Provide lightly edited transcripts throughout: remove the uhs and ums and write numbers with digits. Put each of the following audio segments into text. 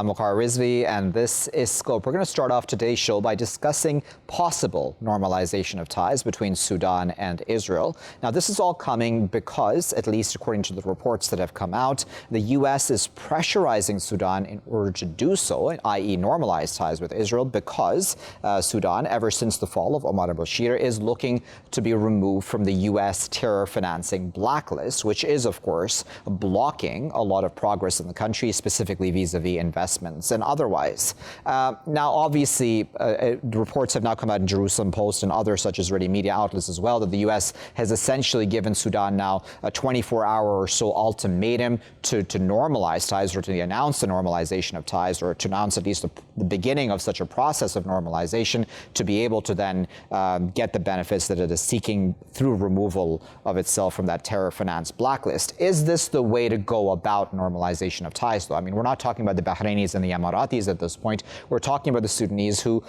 I'm Waqar Rizvi, and this is Scope. We're going to start off today's show by discussing possible normalization of ties between Sudan and Israel. Now, this is all coming because, at least according to the reports that have come out, the U.S. is pressurizing Sudan in order to do so, i.e. normalize ties with Israel, because Sudan, ever since the fall of Omar al-Bashir, is looking to be removed from the U.S. terror financing blacklist, which is, of course, blocking a lot of progress in the country, specifically vis-a-vis investments and otherwise. Now, obviously, reports have now come out in Jerusalem Post and others such as Ready Media outlets as well that the U.S. has essentially given Sudan now a 24-hour or so ultimatum to normalize ties, or to announce the normalization of ties, or to announce at least the beginning of such a process of normalization, to be able to then get the benefits that it is seeking through removal of itself from that terror finance blacklist. Is this the way to go about normalization of ties, though? I mean, we're not talking about the Bahrainis and the Emiratis at this point. We're talking about the Sudanese, who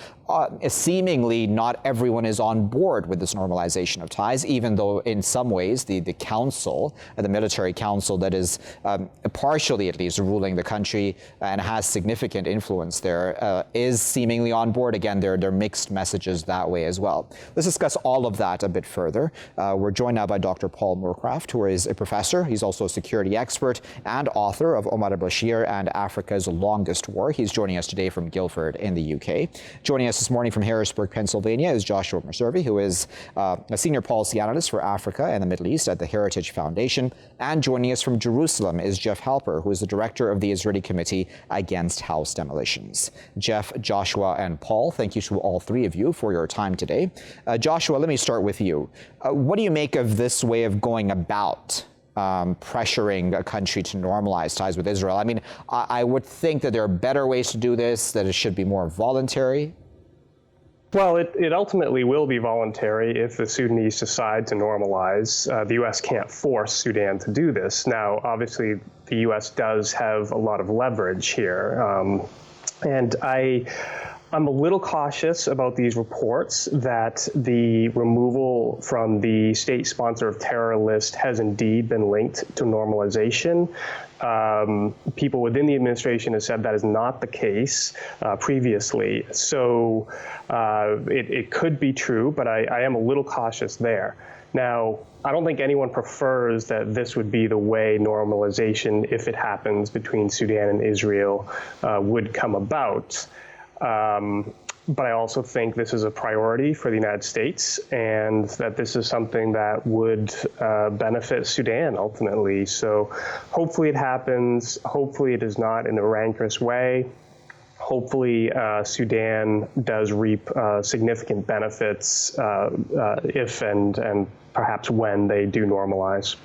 seemingly not everyone is on board with this normalization of ties, even though in some ways the council, the military council that is partially at least ruling the country and has significant influence there, is seemingly on board. Again, there are mixed messages that way as well. Let's discuss all of that a bit further. We're joined now by Dr. Paul Moorcraft, who is a professor. He's also a security expert and author of Omar al-Bashir and Africa's Longest War. He's joining us today from Guildford in the UK. Joining us this morning from Harrisburg, Pennsylvania, is Joshua Meservey, who is a senior policy analyst for Africa and the Middle East at the Heritage Foundation. And joining us from Jerusalem is Jeff Halper, who is the director of the Israeli Committee Against House Demolitions. Jeff, Joshua, and Paul, thank you to all three of you for your time today. Joshua, let me start with you. What do you make of this way of going about pressuring a country to normalize ties with Israel? I mean, I would think that there are better ways to do this, that it should be more voluntary. Well, it ultimately will be voluntary if the Sudanese decide to normalize. The U.S. can't force Sudan to do this. Now, obviously, the U.S. does have a lot of leverage here. And I'm a little cautious about these reports that the removal from the state sponsor of terror list has indeed been linked to normalization. People within the administration have said that is not the case previously. So it could be true, but I am a little cautious there. Now, I don't think anyone prefers that this would be the way normalization, if it happens between Sudan and Israel, would come about. But I also think this is a priority for the United States, and that this is something that would benefit Sudan ultimately. So hopefully it happens. Hopefully it is not in a rancorous way. Hopefully Sudan does reap significant benefits if and perhaps when they do normalize.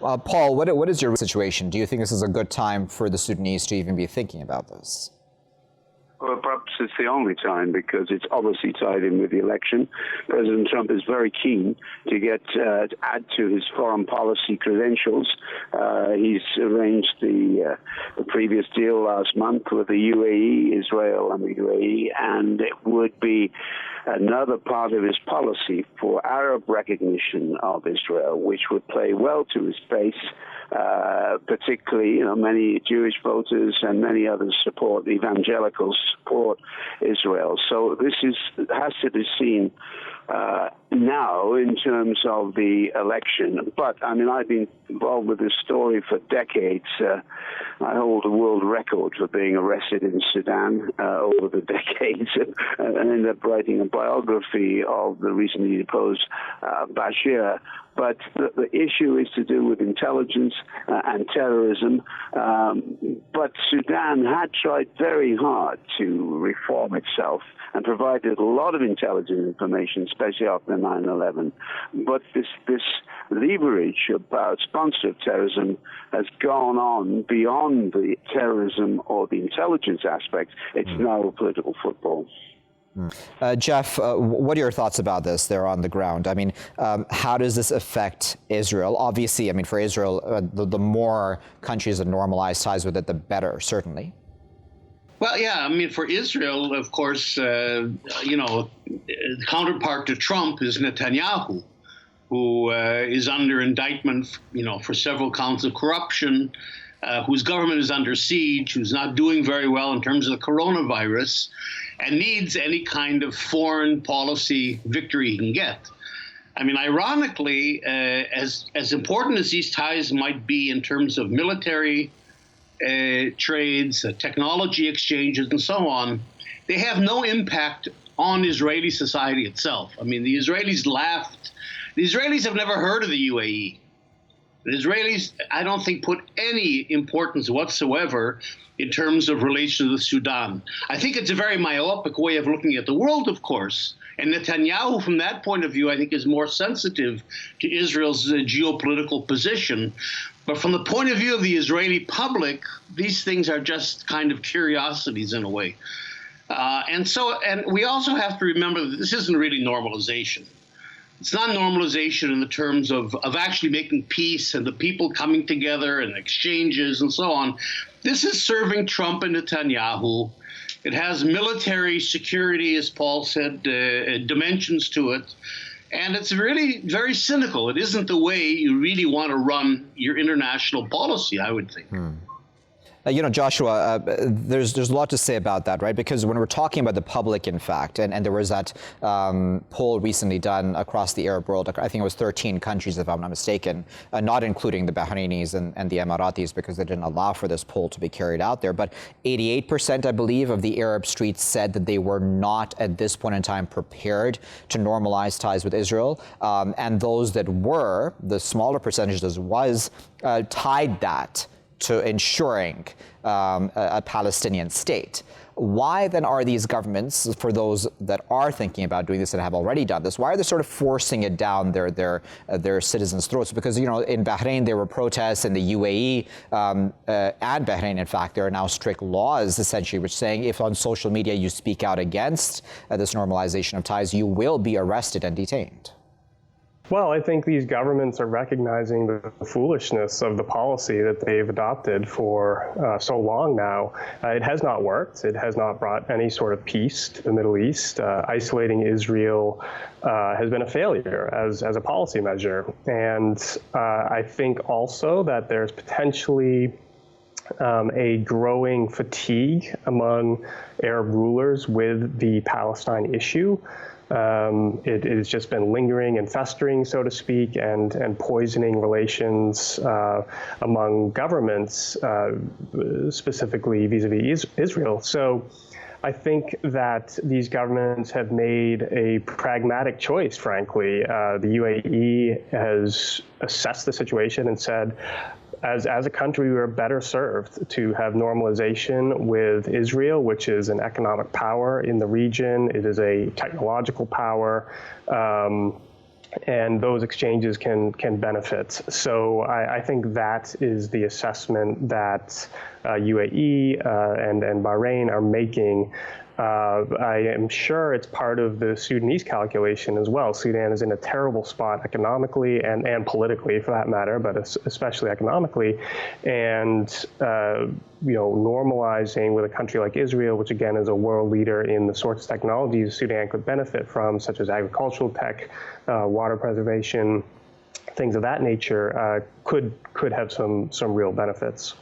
Paul, what is your situation? Do you think this is a good time for the Sudanese to even be thinking about this? Well, perhaps it's the only time, because it's obviously tied in with the election. President Trump is very keen to get to add to his foreign policy credentials. He's arranged the previous deal last month with the UAE, Israel and the UAE, and it would be another part of his policy for Arab recognition of Israel, which would play well to his base. Particularly, many Jewish voters and many others support, evangelicals support Israel. So this has to be seen now in terms of the election. But, I mean, I've been involved with this story for decades. I hold a world record for being arrested in Sudan over the decades, and ended up writing a biography of the recently deposed Bashir. But the issue is to do with intelligence and terrorism. But Sudan had tried very hard to reform itself and provided a lot of intelligence information, especially after 9/11. But this leverage about sponsor of terrorism has gone on beyond the terrorism or the intelligence aspect. It's now a political football. Jeff, what are your thoughts about this there on the ground? I mean, how does this affect Israel? Obviously, I mean, for Israel, the more countries that normalize ties with it, the better, certainly. Well, yeah, I mean, for Israel, of course, the counterpart to Trump is Netanyahu, who is under indictment, for several counts of corruption. whose government is under siege, who's not doing very well in terms of the coronavirus, and needs any kind of foreign policy victory he can get. I mean, ironically, as important as these ties might be in terms of military trades, technology exchanges, and so on, they have no impact on Israeli society itself. I mean, the Israelis laughed. The Israelis have never heard of the UAE. The Israelis, I don't think, put any importance whatsoever in terms of relations with Sudan. I think it's a very myopic way of looking at the world, of course. And Netanyahu, from that point of view, I think is more sensitive to Israel's geopolitical position. But from the point of view of the Israeli public, these things are just kind of curiosities in a way. And we also have to remember that this isn't really normalization. It's not normalization in the terms of actually making peace and the people coming together and exchanges and so on. This is serving Trump and Netanyahu. It has military security, as Paul said, dimensions to it. And it's really very cynical. It isn't the way you really want to run your international policy, I would think. Joshua, there's a lot to say about that, right? Because when we're talking about the public, in fact, and there was that poll recently done across the Arab world, I think it was 13 countries, if I'm not mistaken, not including the Bahrainis and the Emiratis, because they didn't allow for this poll to be carried out there. But 88%, I believe, of the Arab streets said that they were not, at this point in time, prepared to normalize ties with Israel. And those that were, the smaller percentages was, tied that to ensuring a Palestinian state. Why then are these governments, for those that are thinking about doing this and have already done this, why are they sort of forcing it down their citizens' throats? Because, in Bahrain there were protests, in the UAE and Bahrain, in fact, there are now strict laws essentially which saying if on social media you speak out against this normalization of ties, you will be arrested and detained. Well, I think these governments are recognizing the foolishness of the policy that they've adopted for so long now. It has not worked. It has not brought any sort of peace to the Middle East. Isolating Israel has been a failure as a policy measure. And I think also that there's potentially a growing fatigue among Arab rulers with the Palestine issue. It has just been lingering and festering, so to speak, and poisoning relations among governments, specifically vis-a-vis Israel. So I think that these governments have made a pragmatic choice, frankly. The UAE has assessed the situation and said, as a country, we are better served to have normalization with Israel, which is an economic power in the region. It is a technological power, and those exchanges can benefit. So I think that is the assessment that UAE and Bahrain are making. I am sure it's part of the Sudanese calculation as well. Sudan is in a terrible spot economically and politically, for that matter, but especially economically. And normalizing with a country like Israel, which again is a world leader in the sorts of technologies Sudan could benefit from, such as agricultural tech, water preservation, things of that nature, could have some real benefits.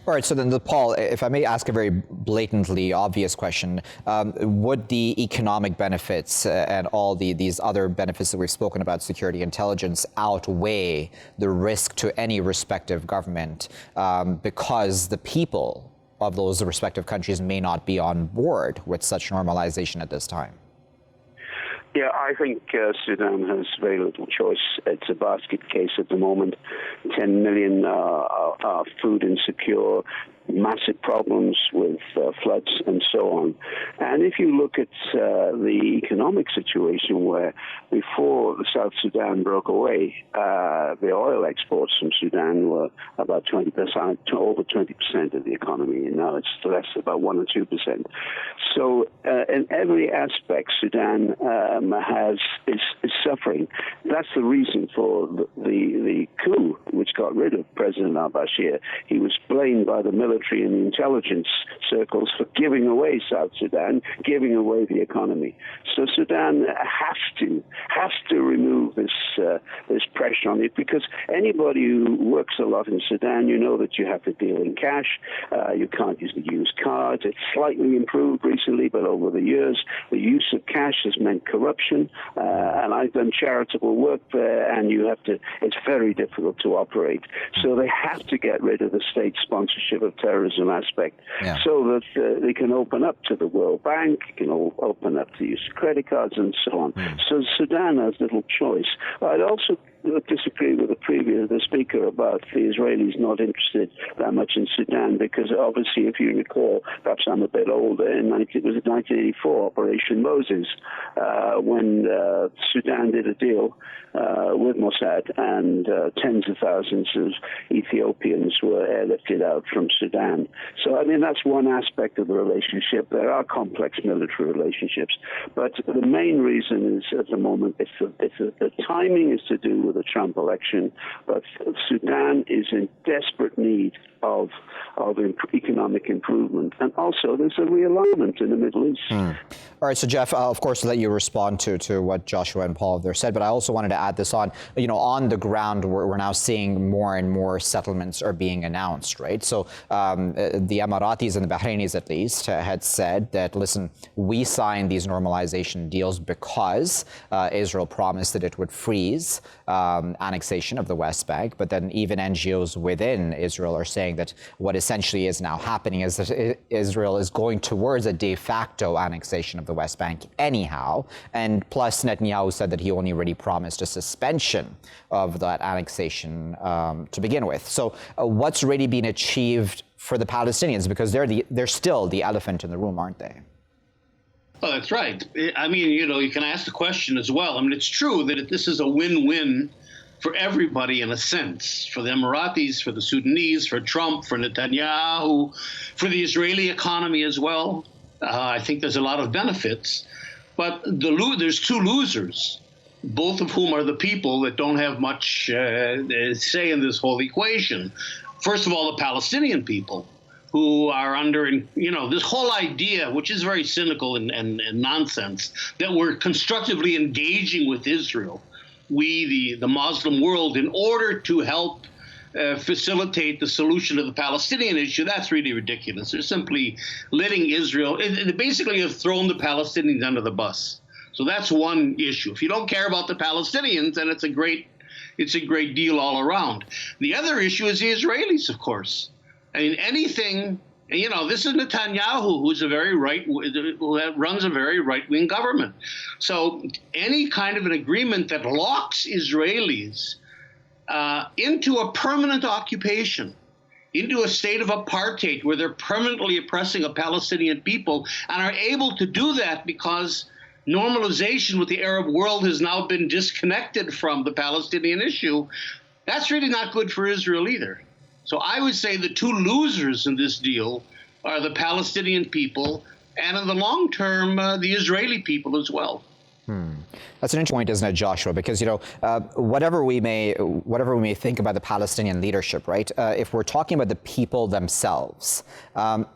All right, so then, Paul, if I may ask a very blatantly obvious question, would the economic benefits and all these other benefits that we've spoken about, security, intelligence, outweigh the risk to any respective government because the people of those respective countries may not be on board with such normalization at this time? Yeah, I think Sudan has very little choice. It's a basket case at the moment. 10 million are food insecure, massive problems with floods and so on. And if you look at the economic situation where before the South Sudan broke away, the oil exports from Sudan were about 20%, to over 20% of the economy, and now it's less, about 1 or 2%. So in every aspect, Sudan is suffering. That's the reason for the coup, which got rid of President al-Bashir. He was blamed by the military and the intelligence circles for giving away South Sudan, giving away the economy. So Sudan has to remove this pressure on it, because anybody who works a lot in Sudan, you know that you have to deal in cash. You can't use cards. It's slightly improved recently, but over the years, the use of cash has meant corruption. And I've done charitable work there, and it's very difficult to operate. So they have to get rid of the state sponsorship of terrorism aspect, so that they can open up to the World Bank, can open up to use credit cards and so on. So Sudan has little choice. I'd also disagree with the speaker about the Israelis not interested that much in Sudan, because obviously, if you recall, perhaps I'm a bit older, it was 1984, Operation Moses, when Sudan did a deal with Mossad, and tens of thousands of Ethiopians were airlifted out from Sudan. So, I mean, that's one aspect of the relationship. There are complex military relationships, but the main reason is, at the moment, the timing is to do with the Trump election, but Sudan is in desperate need of economic improvement. And also, there's a realignment in the Middle East. All right, so Jeff, of course, let you respond to what Joshua and Paul have there said, but I also wanted to add this on. On the ground, we're now seeing more and more settlements are being announced, right? So the Emiratis and the Bahrainis, at least, had said that, listen, we signed these normalization deals because Israel promised that it would freeze annexation of the West Bank, but then even NGOs within Israel are saying that what essentially is now happening is that Israel is going towards a de facto annexation of the West Bank anyhow. And plus, Netanyahu said that he only really promised a suspension of that annexation to begin with. So what's really been achieved for the Palestinians? Because they're still the elephant in the room, aren't they? Well, that's right. I mean, you can ask the question as well. I mean, it's true that this is a win-win for everybody in a sense, for the Emiratis, for the Sudanese, for Trump, for Netanyahu, for the Israeli economy as well. I think there's a lot of benefits, but there's two losers, both of whom are the people that don't have much say in this whole equation. First of all, the Palestinian people, who are under, this whole idea, which is very cynical and nonsense, that we're constructively engaging with Israel, we, the Muslim world, in order to help facilitate the solution of the Palestinian issue. That's really ridiculous. They're simply letting Israel, they basically have thrown the Palestinians under the bus. So that's one issue. If you don't care about the Palestinians, then it's a great deal all around. The other issue is the Israelis, of course. I mean, anything, this is Netanyahu, who runs a very right-wing government. So any kind of an agreement that locks Israelis into a permanent occupation, into a state of apartheid where they're permanently oppressing a Palestinian people, and are able to do that because normalization with the Arab world has now been disconnected from the Palestinian issue, that's really not good for Israel either. So I would say the two losers in this deal are the Palestinian people, and in the long term, the Israeli people as well. That's an interesting point, isn't it, Joshua? Because, whatever we may think about the Palestinian leadership, right? If we're talking about the people themselves,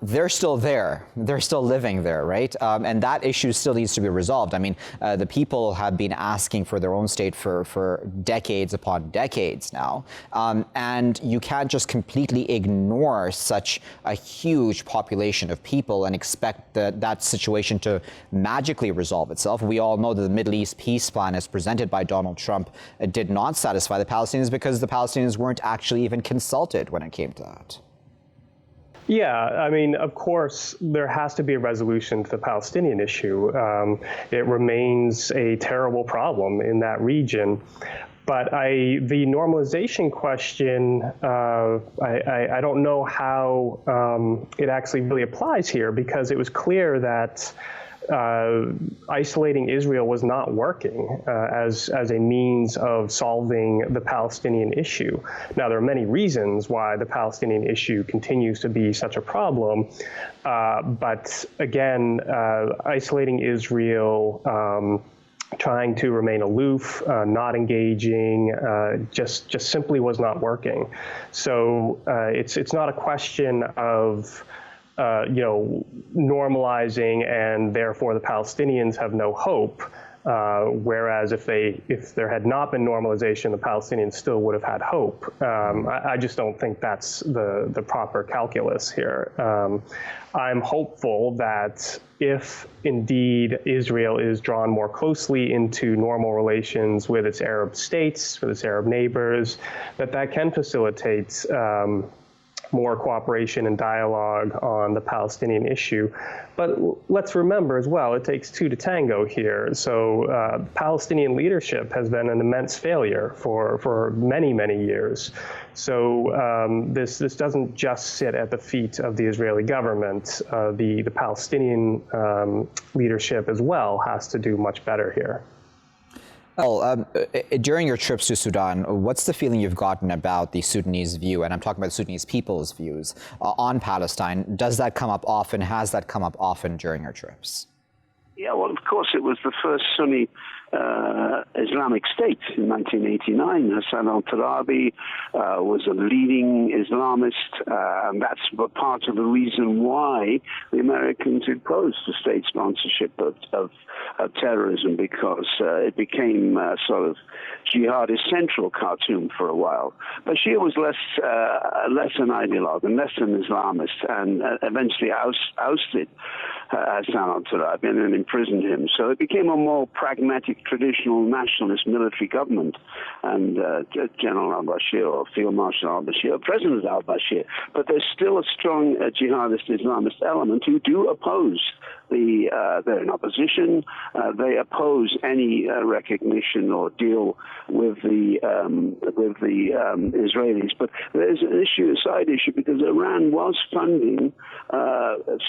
they're still there. They're still living there, right? And that issue still needs to be resolved. I mean, the people have been asking for their own state for decades upon decades now. And you can't just completely ignore such a huge population of people and expect that situation to magically resolve itself. We all know that the Middle East peace plan as presented by Donald Trump did not satisfy the Palestinians because the Palestinians weren't actually even consulted when it came to that. Yeah, I mean, of course, there has to be a resolution to the Palestinian issue. It remains a terrible problem in that region. But the normalization question, I don't know how it actually really applies here, because it was clear that isolating Israel was not working as a means of solving the Palestinian issue. Now, there are many reasons why the Palestinian issue continues to be such a problem, but again, isolating Israel, trying to remain aloof, not engaging, just simply was not working. So it's not a question of normalizing, and therefore the Palestinians have no hope. Whereas if there had not been normalization, the Palestinians still would have had hope. I just don't think that's the proper calculus here. I'm hopeful that if indeed Israel is drawn more closely into normal relations with its Arab states, with its Arab neighbors, that can facilitate more cooperation and dialogue on the Palestinian issue. But let's remember as well, it takes two to tango here. So Palestinian leadership has been an immense failure for many, many years. So this doesn't just sit at the feet of the Israeli government. The Palestinian leadership as well has to do much better here. Well, during your trips to Sudan, what's the feeling you've gotten about the Sudanese view, and I'm talking about the Sudanese people's views, on Palestine? Does that come up often? Has that come up often during your trips? Yeah, well, of course, it was the first Sunni Islamic State in 1989. Hassan al-Turabi was a leading Islamist, and that's part of the reason why the Americans opposed the state sponsorship of terrorism, because it became sort of jihadist central Khartoum for a while. Bashir was less an ideologue and less an Islamist, and eventually ousted Hassan al-Turabi and imprisoned him. So it became a more pragmatic, traditional nationalist military government, and General al-Bashir or Field Marshal al-Bashir, President al-Bashir. But there's still a strong jihadist Islamist element who do oppose they're in opposition. They oppose any recognition or deal with the Israelis. But there's a side issue, because Iran was funding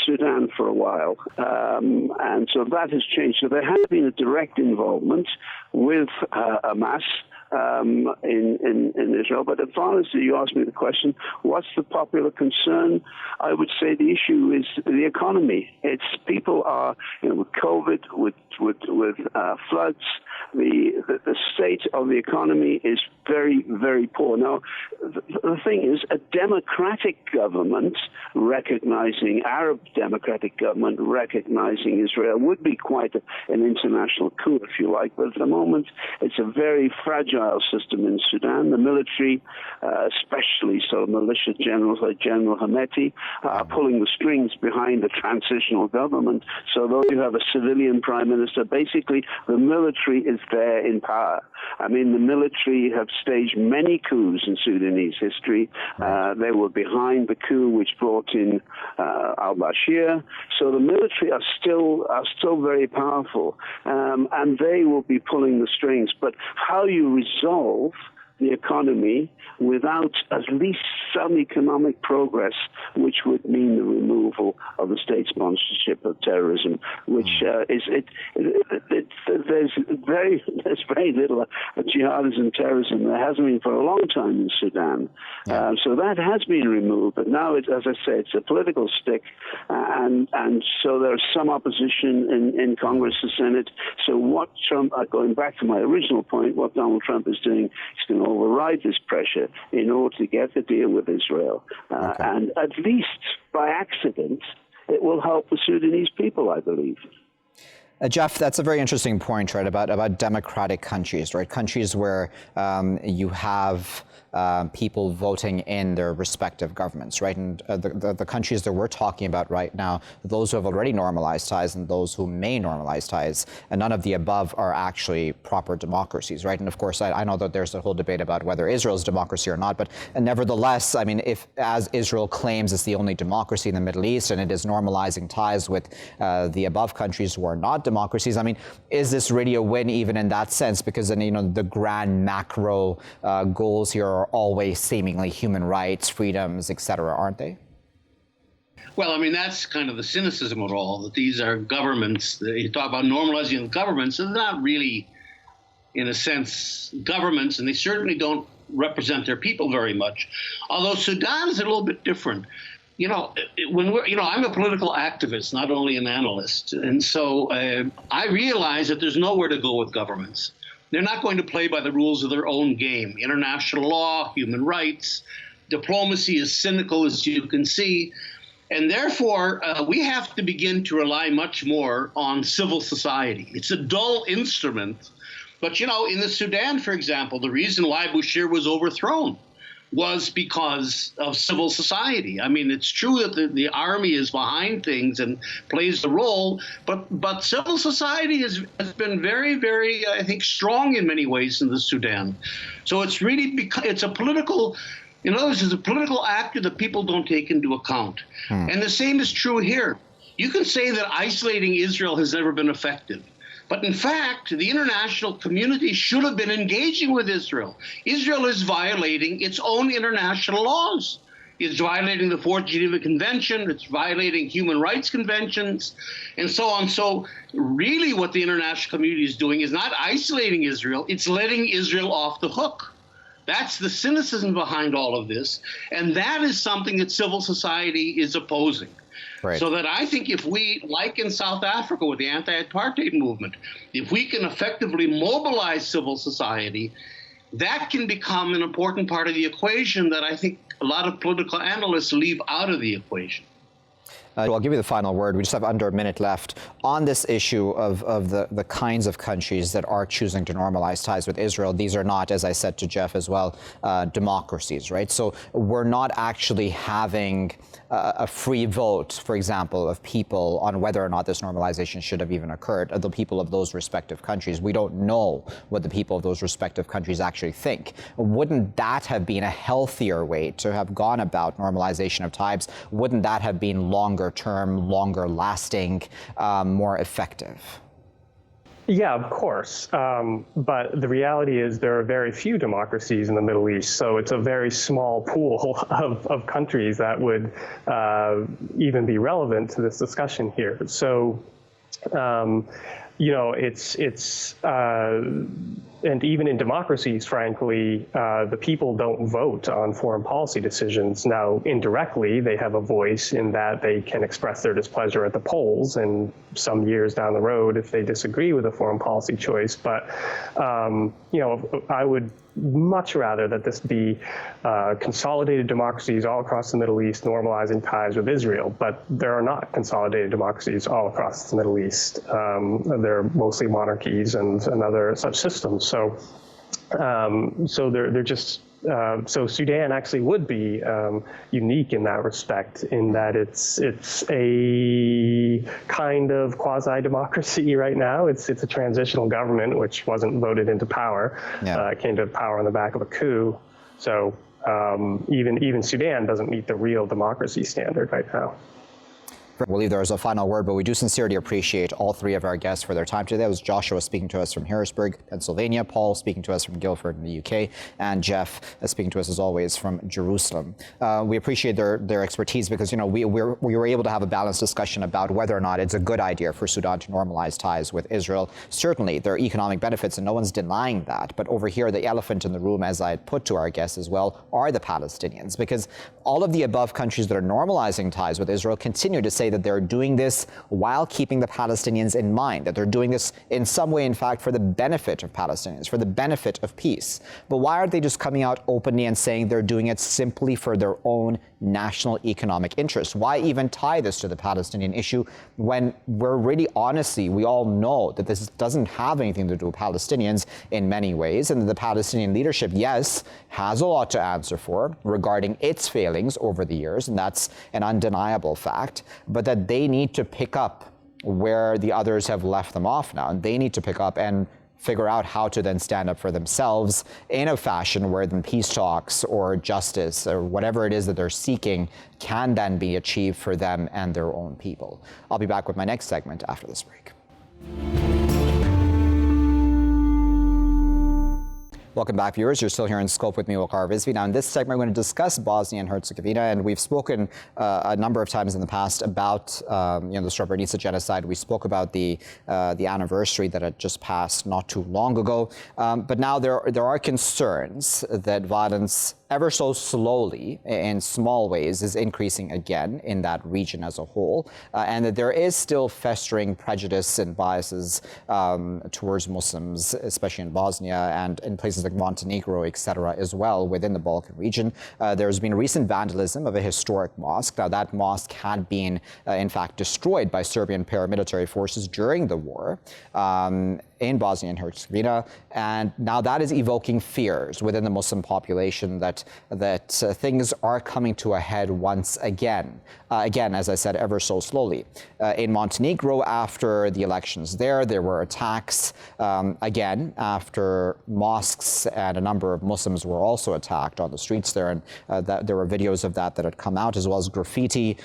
Sudan for a while, and so that has changed. So there has been a direct involvement with Hamas in Israel. But as far as you asked me the question, what's the popular concern? I would say the issue is the economy. It's people are, with COVID, with floods, the state of the economy is very, very poor. Now, the thing is, a democratic government recognizing, Arab democratic government recognizing Israel would be quite an international coup, if you like. But at the moment, it's a very fragile system in Sudan. The military, especially sort of militia generals like General Hameti, are pulling the strings behind the transitional government. So though you have a civilian prime minister, basically the military is there in power. I mean, the military have staged many coups in Sudanese history. They were behind the coup which brought in al-Bashir. So the military are still very powerful, and they will be pulling the strings. But how you resolve the economy without at least some economic progress, which would mean the removal of the state sponsorship of terrorism, which there's very little jihadism terrorism. There hasn't been for a long time in Sudan. So that has been removed, but now, as I say, it's a political stick, and so there's some opposition in Congress and Senate. So what Trump, going back to my original point, what Donald Trump is doing, he's going to override this pressure in order to get the deal with Israel. And at least by accident, it will help the Sudanese people, I believe. Jeff, that's a very interesting point, right, about democratic countries, right? Countries where you have people voting in their respective governments, right? And the countries that we're talking about right now, those who have already normalized ties and those who may normalize ties, and none of the above are actually proper democracies, right? And of course, I know that there's a whole debate about whether Israel is a democracy or not, but nevertheless, I mean, if, as Israel claims it's the only democracy in the Middle East and it is normalizing ties with the above countries who are not democracies, I mean, is this really a win even in that sense? Because then, the grand macro goals here are always seemingly human rights, freedoms, et cetera, aren't they? Well, I mean, that's kind of the cynicism of it all, that these are governments. You talk about normalizing the governments, and they're not really, in a sense, governments, and they certainly don't represent their people very much. Although Sudan is a little bit different. I'm a political activist, not only an analyst. And so I realize that there's nowhere to go with governments. They're not going to play by the rules of their own game. International law, human rights, diplomacy is cynical, as you can see. And therefore, we have to begin to rely much more on civil society. It's a dull instrument. But, in the Sudan, for example, the reason why Bashir was overthrown was because of civil society. I mean, it's true that the army is behind things and plays the role, but civil society has been very, very, I think, strong in many ways in the Sudan. So it's really it's a political, in other words, it's a political actor that people don't take into account. And the same is true here. You can say that isolating Israel has never been effective. But in fact, the international community should have been engaging with Israel. Israel is violating its own international laws. It's violating the Fourth Geneva Convention. It's violating human rights conventions, and so on. So really what the international community is doing is not isolating Israel. It's letting Israel off the hook. That's the cynicism behind all of this. And that is something that civil society is opposing. Right. So that I think if we, like in South Africa with the anti-apartheid movement, if we can effectively mobilize civil society, that can become an important part of the equation that I think a lot of political analysts leave out of the equation. I'll give you the final word. We just have under a minute left on this issue of the kinds of countries that are choosing to normalize ties with Israel. These are not, as I said to Jeff as well, democracies, right? So we're not actually having a free vote, for example, of people on whether or not this normalization should have even occurred, the people of those respective countries. We don't know what the people of those respective countries actually think. Wouldn't that have been a healthier way to have gone about normalization of ties? Wouldn't that have been longer term, longer lasting, more effective? Yeah, of course. But the reality is there are very few democracies in the Middle East. So it's a very small pool of countries that would even be relevant to this discussion here. So, and even in democracies, frankly, the people don't vote on foreign policy decisions. Now, indirectly, they have a voice in that they can express their displeasure at the polls and some years down the road if they disagree with a foreign policy choice. But, I would much rather that this be consolidated democracies all across the Middle East normalizing ties with Israel. But there are not consolidated democracies all across the Middle East. They're mostly monarchies and other such systems. So they're just so Sudan actually would be unique in that respect, in that it's a kind of quasi-democracy right now. It's a transitional government which wasn't voted into power. Yeah. Came to power on the back of a coup. So even Sudan doesn't meet the real democracy standard right now. We'll leave there as a final word, but we do sincerely appreciate all three of our guests for their time today. That was Joshua speaking to us from Harrisburg, Pennsylvania, Paul speaking to us from Guildford in the UK, and Jeff speaking to us, as always, from Jerusalem. We appreciate their expertise because, we were able to have a balanced discussion about whether or not it's a good idea for Sudan to normalize ties with Israel. Certainly, there are economic benefits, and no one's denying that. But over here, the elephant in the room, as I put to our guests as well, are the Palestinians, because all of the above countries that are normalizing ties with Israel continue to say that they're doing this while keeping the Palestinians in mind, that they're doing this in some way, in fact, for the benefit of Palestinians, for the benefit of peace. But why aren't they just coming out openly and saying they're doing it simply for their own national economic interests? Why even tie this to the Palestinian issue when we're really honestly, we all know that this doesn't have anything to do with Palestinians in many ways, and the Palestinian leadership, yes, has a lot to answer for regarding its failings over the years, and that's an undeniable fact, but that they need to pick up where the others have left them off now, and they need to pick up and figure out how to then stand up for themselves in a fashion where then peace talks or justice or whatever it is that they're seeking can then be achieved for them and their own people. I'll be back with my next segment after this break. Welcome back, viewers. You're still here in Scope with me, Waqar Rizvi. Now, in this segment, we're going to discuss Bosnia and Herzegovina, and we've spoken a number of times in the past about the Srebrenica genocide. We spoke about the anniversary that had just passed not too long ago, but now there are concerns that violence ever so slowly, in small ways, is increasing again in that region as a whole, and that there is still festering prejudice and biases towards Muslims, especially in Bosnia and in places like Montenegro, etc., as well within the Balkan region. There's been recent vandalism of a historic mosque. Now, that mosque had been, in fact, destroyed by Serbian paramilitary forces during the war in Bosnia and Herzegovina, and now that is evoking fears within the Muslim population that things are coming to a head once again. Again, as I said, ever so slowly. In Montenegro, after the elections there were attacks again after mosques and a number of Muslims were also attacked on the streets there, and there were videos of that had come out, as well as graffiti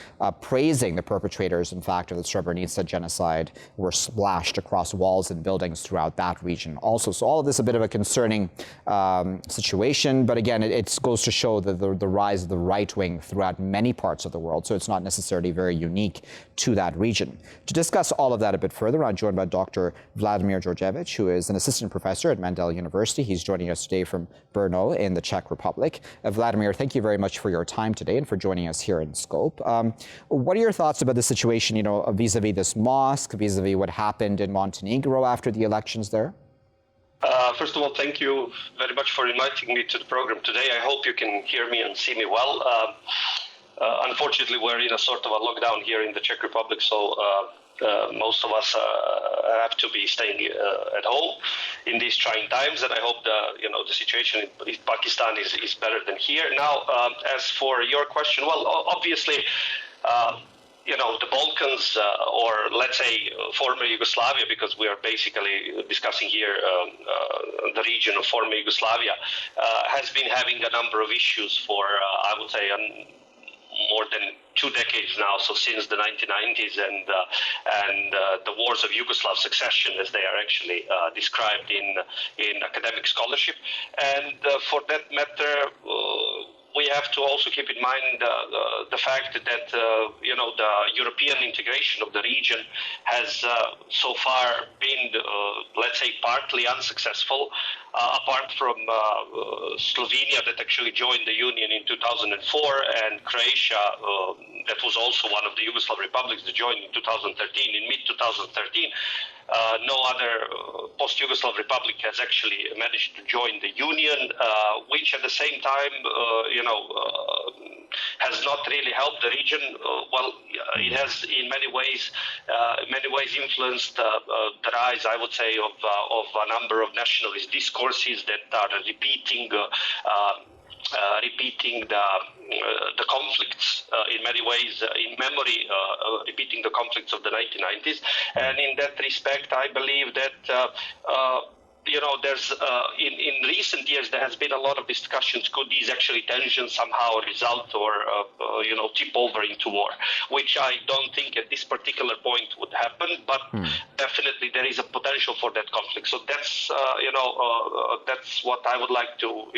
praising the perpetrators, in fact, of the Srebrenica genocide were splashed across walls and buildings throughout that region also. So all of this a bit of a concerning situation, but again, it goes to show that the rise of the right wing throughout many parts of the world, so it's not necessarily very unique to that region. To discuss all of that a bit further, I'm joined by Dr. Vladimir Dordevic, who is an assistant professor at Mandel University. He's joining us today from Brno in the Czech Republic. Vladimir, thank you very much for your time today and for joining us here in Scope. What are your thoughts about the situation, vis-a-vis this mosque, vis-a-vis what happened in Montenegro after the elections there? First of all, thank you very much for inviting me to the program today. I hope you can hear me and see me well. Unfortunately, we're in a sort of a lockdown here in the Czech Republic, so most of us have to be staying at home in these trying times, and I hope the situation in Pakistan is better than here. Now, as for your question, well, obviously, the Balkans, or let's say former Yugoslavia, because we are basically discussing here the region of former Yugoslavia, has been having a number of issues for, I would say, more than 2 decades now, so since the 1990s and the wars of Yugoslav succession, as they are actually described in academic scholarship. And for that matter, we have to also keep in mind the fact that the European integration of the region has so far been, let's say, partly unsuccessful, apart from Slovenia that actually joined the Union in 2004, and Croatia that was also one of the Yugoslav republics that joined in 2013, in mid-2013. No other post-Yugoslav republic has actually managed to join the Union, which at the same time, has not really helped the region. It has in many ways influenced the rise, I would say, of a number of nationalist discourses that are repeating the conflicts in many ways, in memory, repeating the conflicts of the 1990s. And in that respect, I believe that there's in recent years there has been a lot of discussions. Could these actually tensions somehow result or tip over into war? Which I don't think at this particular point would happen, but definitely there is a potential for that conflict. So that's that's what I would like to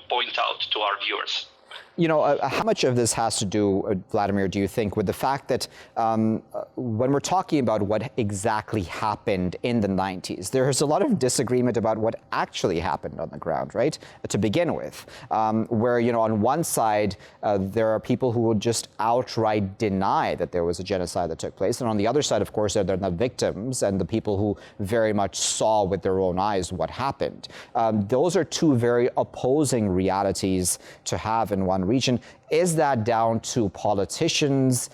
point out to our viewers. How much of this has to do, Vladimir, do you think, with the fact that when we're talking about what exactly happened in the 90s, there's a lot of disagreement about what actually happened on the ground, right? To begin with, where, on one side, there are people who will just outright deny that there was a genocide that took place. And on the other side, of course, there are the victims and the people who very much saw with their own eyes what happened. Those are two very opposing realities to have in one region. Is that down to politicians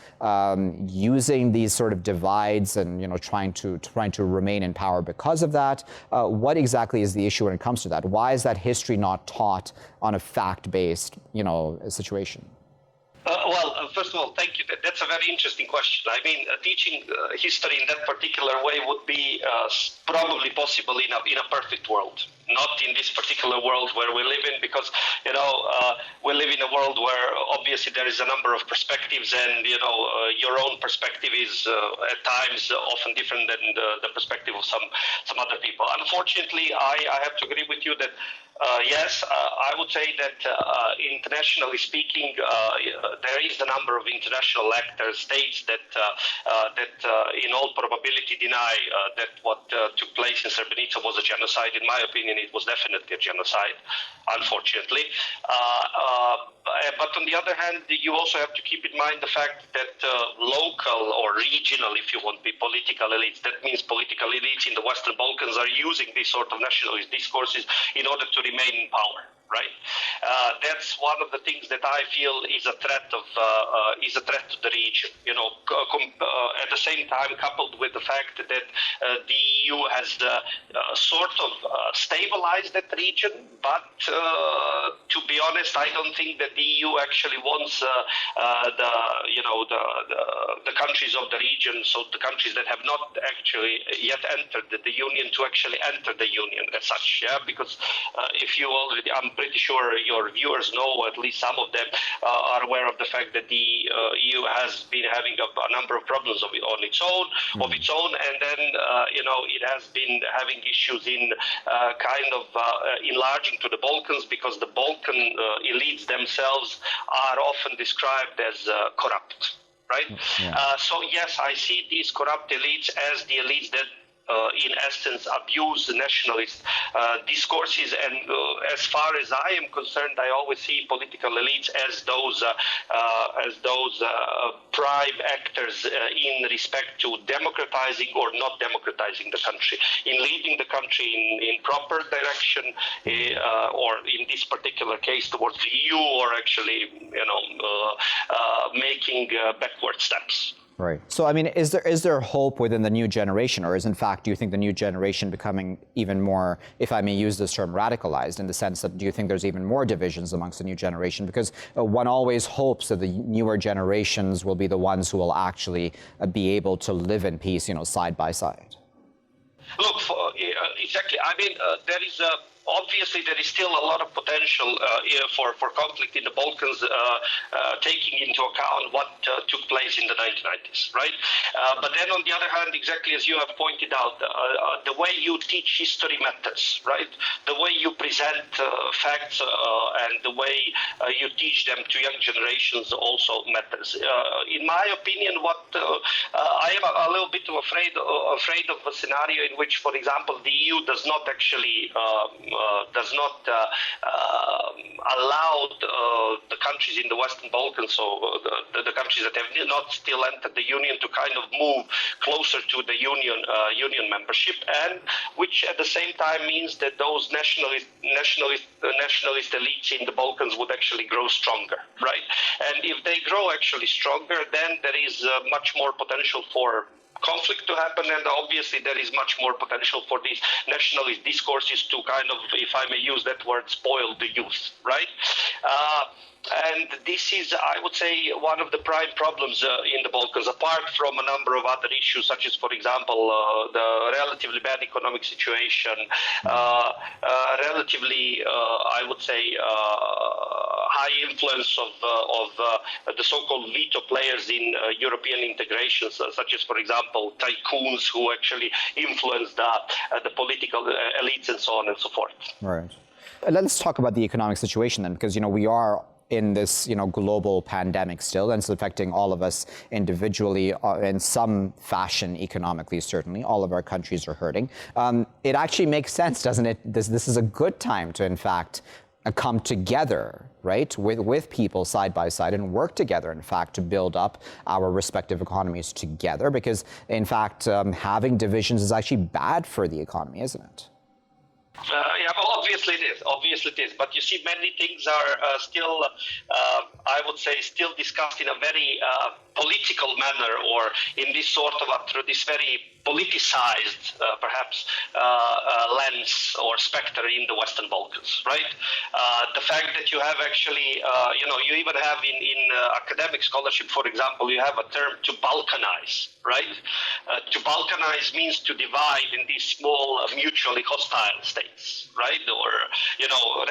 using these sort of divides and trying to remain in power because of that? What exactly is the issue when it comes to that? Why is that history not taught on a fact-based situation? First of all, thank you. That's a very interesting question. I mean, teaching history in that particular way would be probably possible in a perfect world, not in this particular world where we live in, because we live in a world where obviously there is a number of perspectives, and your own perspective is at times often different than the perspective of some other people. Unfortunately, I have to agree with you that Yes, I would say that internationally speaking, there is a number of international actors, states that in all probability deny that what took place in Srebrenica was a genocide. In my opinion, it was definitely a genocide, unfortunately. But on the other hand, you also have to keep in mind the fact that local or regional, if you want, political elites, that means political elites in the Western Balkans are using these sort of nationalist discourses in order to remain in power. Right, that's one of the things that I feel is a threat to the region. You know, at the same time, coupled with the fact that the EU has sort of stabilized that region, but to be honest, I don't think that the EU actually wants the countries of the region, so the countries that have not actually yet entered the union, to actually enter the union as such. Yeah, because if you already, I'm pretty sure your viewers know, at least some of them are aware of the fact that the EU has been having a number of problems of its own, and then it has been having issues in kind of enlarging to the Balkans, because the Balkan elites themselves are often described as corrupt. Right? Yeah. So yes, I see these corrupt elites as the elites that in essence abuse nationalist discourses, and as far as I am concerned, I always see political elites as those prime actors in respect to democratizing or not democratizing the country, in leading the country in proper direction, or in this particular case towards the EU, or actually making backward steps. Right. So, I mean, is there hope within the new generation, or is, in fact, do you think the new generation becoming even more, if I may use this term, radicalized, in the sense that do you think there's even more divisions amongst the new generation? Because one always hopes that the newer generations will be the ones who will actually be able to live in peace, side by side. Look, exactly. I mean, obviously, there is still a lot of potential for conflict in the Balkans, taking into account what took place in the 1990s, right? But then, on the other hand, exactly as you have pointed out, the way you teach history matters, right? The way you present facts and the way you teach them to young generations also matters. In my opinion, what I am a little bit afraid of a scenario in which, for example, the EU does not actually allow the countries in the Western Balkans, so the countries that have not still entered the Union, to kind of move closer to the Union membership, and which at the same time means that those nationalist elites in the Balkans would actually grow stronger, right? And if they grow actually stronger, then there is much more potential for conflict to happen, and obviously there is much more potential for these nationalist discourses to kind of, if I may use that word, spoil the youth, right? And this is, I would say, one of the prime problems in the Balkans, apart from a number of other issues, such as, for example, the relatively bad economic situation, relatively, I would say, high influence of the so-called veto players in European integrations, such as, for example, tycoons who actually influence the political elites and so on and so forth. Right. Let's talk about the economic situation then, because, we are in this, global pandemic still, and it's affecting all of us individually in some fashion, economically, certainly. All of our countries are hurting. It actually makes sense, doesn't it? This is a good time to, in fact, come together, right, with people side by side and work together, in fact, to build up our respective economies together, because, in fact, having divisions is actually bad for the economy, isn't it? Yeah, well, obviously it is. Obviously it is. But you see, many things are still, I would say, still discussed in a very political manner, or in this sort of through this very politicized, perhaps, lens or specter in the Western Balkans, right? The fact that you have actually, you even have in academic scholarship, for example, you have a term to Balkanize, right? To Balkanize means to divide in these small, mutually hostile states. states, right? Or,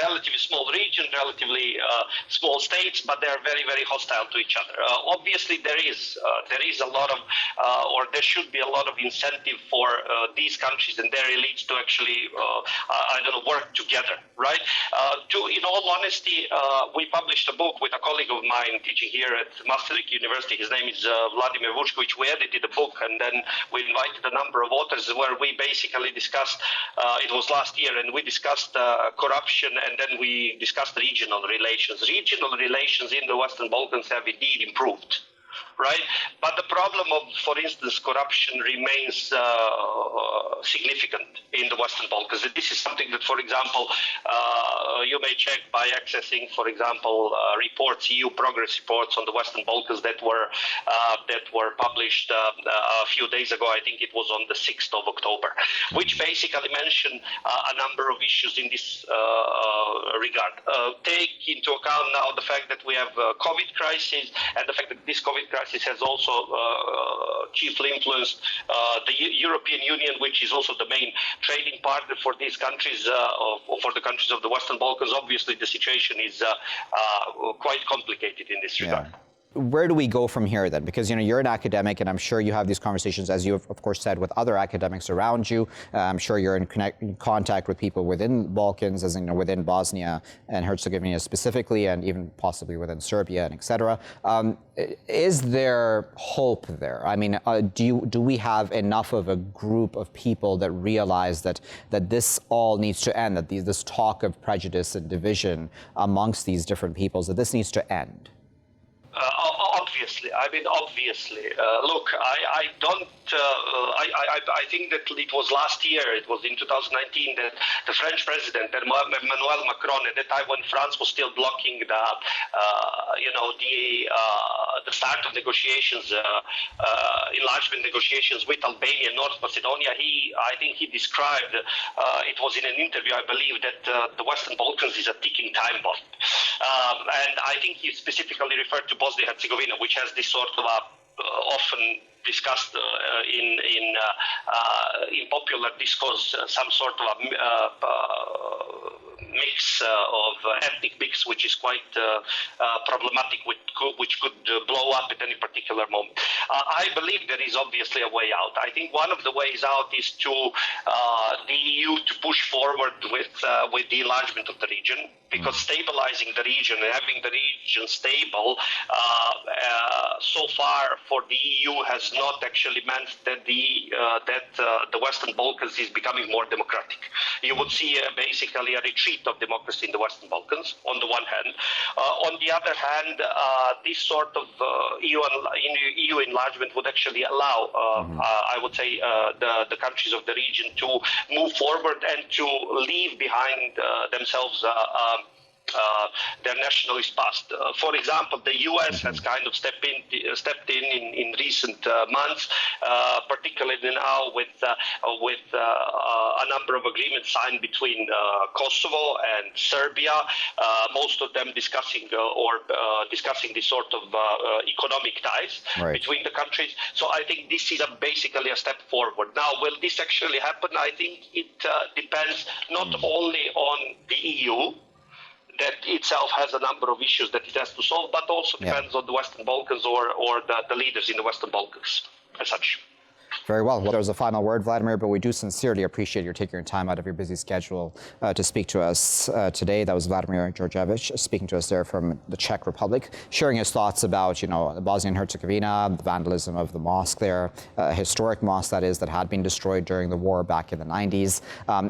relatively small region, relatively small states, but they're very, very hostile to each other. Obviously, there is a lot of, or there should be a lot of incentive for these countries and their elites to actually, work together, right? In all honesty, we published a book with a colleague of mine teaching here at Maastricht University. His name is Vladimir. We edited a book, and then we invited a number of authors where we basically discussed, it was last year, and we discussed corruption, and then we discussed regional relations. Regional relations in the Western Balkans have indeed improved, right? But the problem of, for instance, corruption remains significant in the Western Balkans. This is something that, for example, you may check by accessing, for example, reports, EU progress reports on the Western Balkans that were published a few days ago. I think it was on the 6th of October, which basically mention a number of issues in this regard. Take into account now the fact that we have a COVID crisis, and the fact that this COVID crisis has also chiefly influenced the European Union, which is also the main trading partner for these countries, for the countries of the Western Balkans. Obviously, the situation is quite complicated in this regard. Where do we go from here then? Because you're an academic, and I'm sure you have these conversations, as you have, of course, said, with other academics around you. I'm sure you're in contact with people within Balkans, as within Bosnia and Herzegovina specifically, and even possibly within Serbia and etc. Is there hope there? I mean, do we have enough of a group of people that realize that this all needs to end, that this talk of prejudice and division amongst these different peoples, that this needs to end? Obviously. Look, I think that it was last year, it was in 2019, that the French president, Emmanuel Macron, at that time when France was still blocking the start of negotiations, enlargement negotiations with Albania and North Macedonia, I think he described, it was in an interview, I believe, that the Western Balkans is a ticking time bomb. And I think he specifically referred to Bosnia-Herzegovina, which has this sort of often discussed in popular discourse, some sort of mix of ethnic mix, which is quite problematic, which could blow up at any particular moment. I believe there is obviously a way out. I think one of the ways out is to the EU to push forward with the enlargement of the region, because stabilizing the region and having the region stable so far for the EU has not actually meant that the Western Balkans is becoming more democratic. You would see basically a retreat of democracy in the Western Balkans on the one hand. On the other hand, this sort of EU enlargement would actually allow, I would say, the countries of the region to move forward and to leave behind themselves their nationalist past. For example, the U.S. has kind of stepped in recent months, particularly now with a number of agreements signed between Kosovo and Serbia, most of them discussing this sort of economic ties between the countries. So I think this is basically a step forward. Now, will this actually happen? I think it depends not only on the EU, that itself has a number of issues that it has to solve, but also depends on the Western Balkans or the leaders in the Western Balkans as such. Very well. Well, there's a final word, Vladimir, but we do sincerely appreciate your taking your time out of your busy schedule to speak to us today. That was Vladimir Dordevic speaking to us there from the Czech Republic, sharing his thoughts about, Bosnia and Herzegovina, the vandalism of the mosque there, a historic mosque that had been destroyed during the war back in the 90s.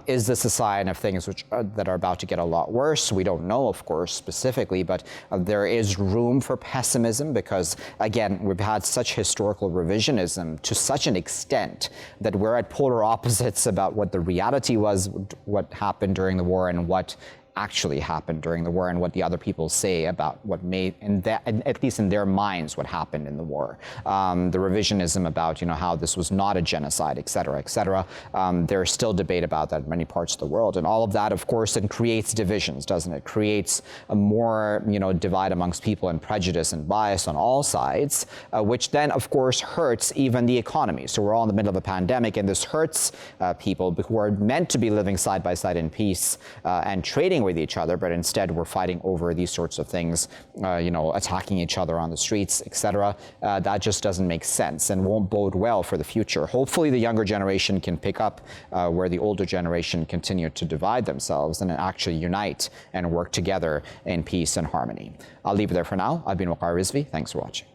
Is this a sign of things that are about to get a lot worse? We don't know, of course, specifically, but there is room for pessimism because, again, we've had such historical revisionism to such an extent that we're at polar opposites about what the reality was, what happened during the war, and what actually happened during the war and what the other people say about what may, at least in their minds, what happened in the war. The revisionism about, how this was not a genocide, et cetera, et cetera. There's still debate about that in many parts of the world. And all of that, of course, then creates divisions, doesn't it? Creates a more, divide amongst people and prejudice and bias on all sides, which then, of course, hurts even the economy. So we're all in the middle of a pandemic, and this hurts people who are meant to be living side by side in peace and trading with each other, but instead we're fighting over these sorts of things, attacking each other on the streets, etc. That just doesn't make sense and won't bode well for the future. Hopefully the younger generation can pick up where the older generation continued to divide themselves and actually unite and work together in peace and harmony. I'll leave it there for now. I've been Waqar Rizvi. Thanks for watching.